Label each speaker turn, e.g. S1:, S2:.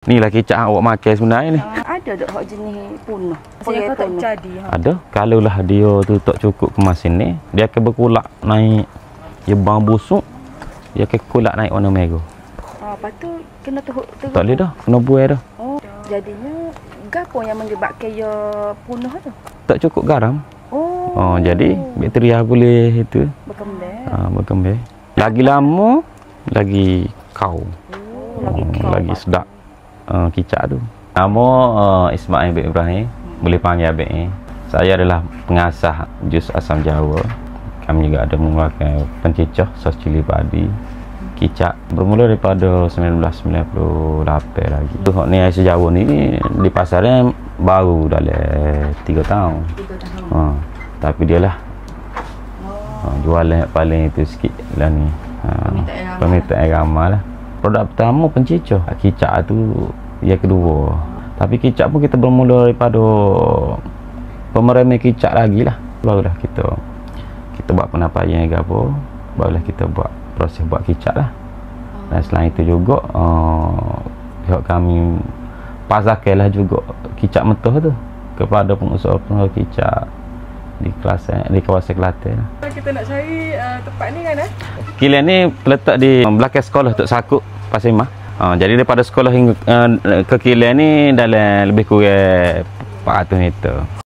S1: Ni lah kicap awak makan sebenarnya ni.
S2: Ada tak hak jenis punah?
S3: Saya tak jadi.
S1: Ada. Kalau lah dia tu tak cukup kemasin ni, dia akan berkulak naik jebang busuk. Dia akan kulak naik warna merah.
S2: Lepas tu kena teruk.
S1: Tak boleh dah, kena buai dah.
S2: Oh, jadinya gapo yang menyebabkan dia punah tu?
S1: Tak cukup garam.
S2: Oh.
S1: Jadi bakteria boleh itu
S2: Berkembang.
S1: berkembang. Lagi lama lagi kau. Lagi sedap kicap tu. Nama Ismail bin Ibrahim, boleh panggil Abang. Saya adalah pengasas jus asam Jawa. Kami juga ada mengeluarkan pencecah sos cili padi. Kicap bermula daripada 1998 lagi. Tu hak ni ais Jawa ni di pasarnya baru dalam 3 tahun.
S2: 3 tahun.
S1: Tapi dia lah jualan yang paling itu sikit lah ni. Permintaan ramai lah. Produk pertama pencecah. Kicap tu yang kedua. Tapi kicap pun kita bermula daripada pemeremeh kicap lagi lah. Barulah kita buat penampayan ke apa. Barulah kita buat proses buat kicap lah. Dan selain itu juga pihak kami pasarkan lah juga kicap mentah tu kepada pengusaha-pengusaha kicap di kawasan Kelantan lah.
S3: Kita nak cari tempat ni kan
S1: Kilang ni terletak di belakang sekolah Tok Sakuk Pasimah. Jadi daripada sekolah hingga ke kilang ni dalam lebih kurang 400 meter.